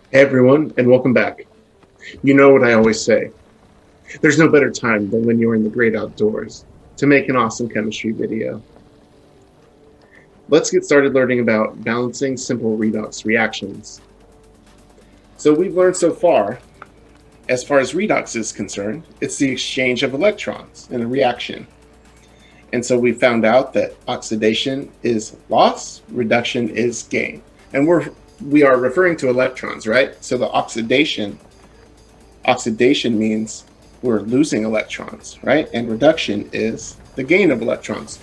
Hey everyone, and welcome back. You know what I always say. There's no better time than when you're in the great outdoors to make an awesome chemistry video. Let's get started learning about balancing simple redox reactions. So we've learned so far, as far as redox is concerned, it's the exchange of electrons in a reaction. And so we found out that oxidation is loss, reduction is gain. And we are referring to electrons, right? So the oxidation means we're losing electrons, right? And reduction is the gain of electrons.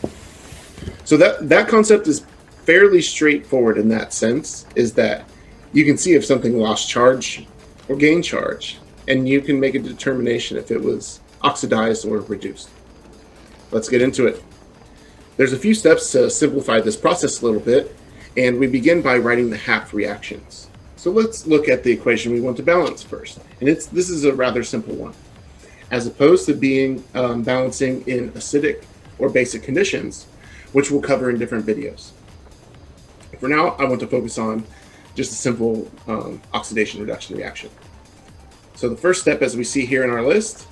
So that concept is fairly straightforward in that sense, is that you can see if something lost charge or gained charge, and you can make a determination if it was oxidized or reduced. Let's get into it. There's a few steps to simplify this process a little bit, and we begin by writing the half reactions. So let's look at the equation we want to balance first. And this is a rather simple one. As opposed to being balancing in acidic or basic conditions, which we'll cover in different videos. For now, I want to focus on just a simple oxidation reduction reaction. So the first step, as we see here in our list,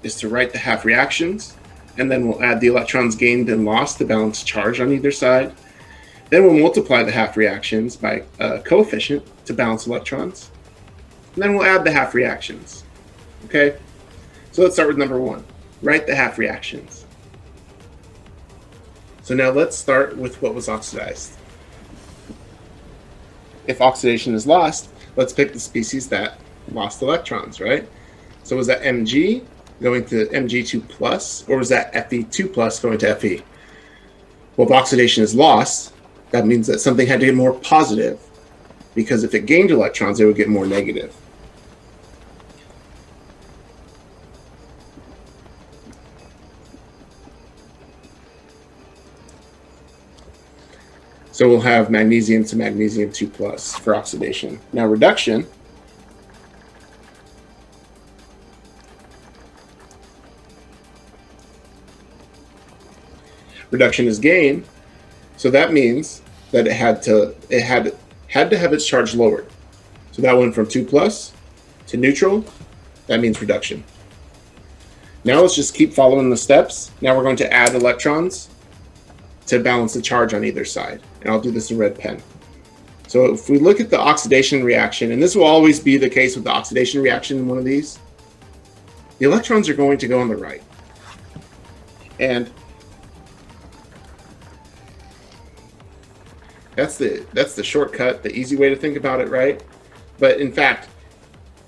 is to write the half reactions, and then we'll add the electrons gained and lost to balance charge on either side. Then we'll multiply the half reactions by a coefficient to balance electrons. And then we'll add the half reactions. Okay? So let's start with number one. Write the half reactions. So now let's start with what was oxidized. If oxidation is lost, let's pick the species that lost electrons, right? So was that Mg going to Mg2 plus, or was that Fe2 plus going to Fe? Well, if oxidation is lost, that means that something had to get more positive, because if it gained electrons, it would get more negative. So we'll have magnesium to magnesium 2 plus for oxidation. Now reduction, is gain. So that means that it had to have its charge lowered. So that went from 2 plus to neutral. That means reduction. Now let's just keep following the steps. Now we're going to add electrons to balance the charge on either side. And I'll do this in red pen. So if we look at the oxidation reaction, and this will always be the case with the oxidation reaction in one of these, the electrons are going to go on the right. And that's the shortcut, the easy way to think about it, right? But in fact,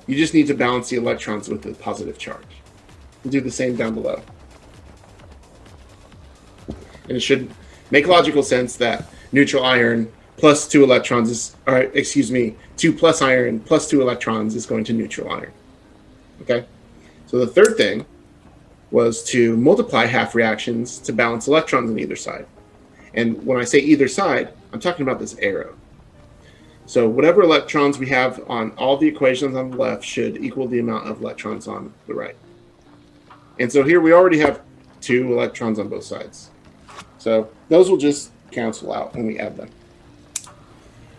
you just need to balance the electrons with the positive charge. We'll do the same down below. And it should make logical sense that neutral iron plus 2 electrons is, 2 plus iron plus 2 electrons is going to neutral iron. Okay? So the third thing was to multiply half reactions to balance electrons on either side. And when I say either side, I'm talking about this arrow. So whatever electrons we have on all the equations on the left should equal the amount of electrons on the right. And so here we already have 2 electrons on both sides. So those will just cancel out when we add them.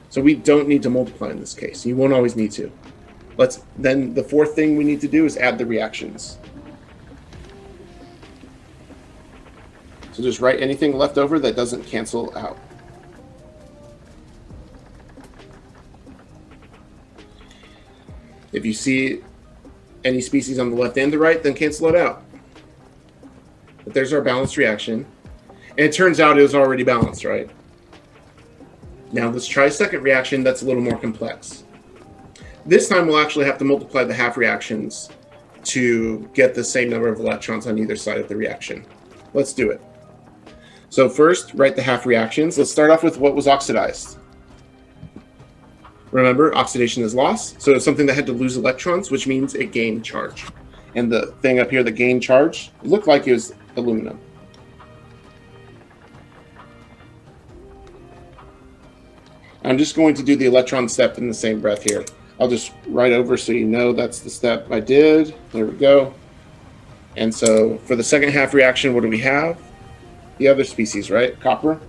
So we don't need to multiply in this case. You won't always need to. Then the fourth thing we need to do is add the reactions. So just write anything left over that doesn't cancel out. If you see any species on the left and the right, then cancel it out. But there's our balanced reaction. And it turns out it was already balanced, right? Now let's try a second reaction that's a little more complex. This time we'll actually have to multiply the half reactions to get the same number of electrons on either side of the reaction. Let's do it. So first, write the half reactions. Let's start off with what was oxidized. Remember, oxidation is loss, so it's something that had to lose electrons, which means it gained charge. And the thing up here that gained charge, it looked like it was aluminum. I'm just going to do the electron step in the same breath here. I'll just write over so you know that's the step I did. There we go. And so for the second half reaction, what do we have? The other species, right? Copper.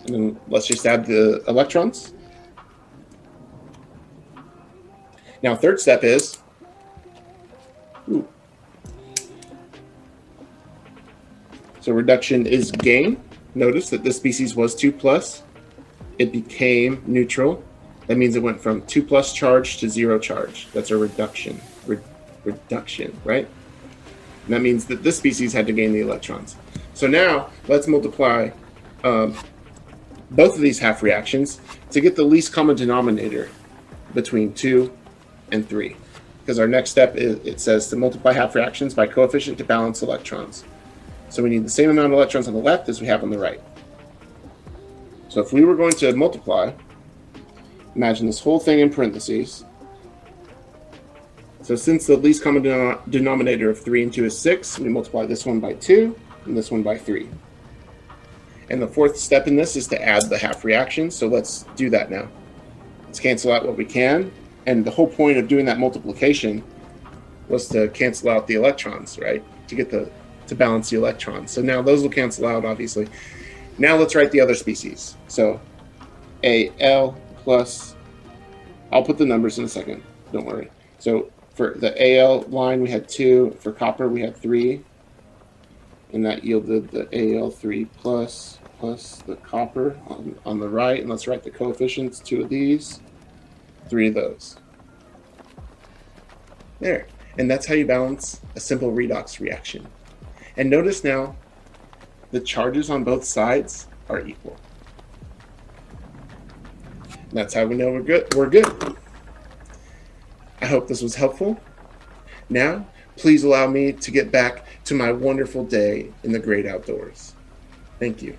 And then let's just add the electrons. Now, third step is, so reduction is gain. Notice that this species was 2+. It became neutral. That means it went from 2+ charge to 0 charge. That's a reduction. Reduction, right? And that means that this species had to gain the electrons. So now let's multiply both of these half reactions to get the least common denominator between 2 and 3. Because our next step is, it says to multiply half reactions by coefficient to balance electrons. So we need the same amount of electrons on the left as we have on the right. So if we were going to multiply, imagine this whole thing in parentheses. So since the least common denominator of 3 and 2 is 6, we multiply this one by 2 and this one by 3. And the fourth step in this is to add the half reactions. So let's do that now. Let's cancel out what we can. And the whole point of doing that multiplication was to cancel out the electrons, right? To get to balance the electrons. So now those will cancel out, obviously. Now let's write the other species. So Al plus, I'll put the numbers in a second, don't worry. So for the Al line, we had 2. For copper, we had 3. And that yielded the Al3 plus the copper on the right. And let's write the coefficients, 2 of these, 3 of those. There. And that's how you balance a simple redox reaction. And notice now, the charges on both sides are equal. And that's how we know we're good. We're good. I hope this was helpful. Now, please allow me to get back to my wonderful day in the great outdoors. Thank you.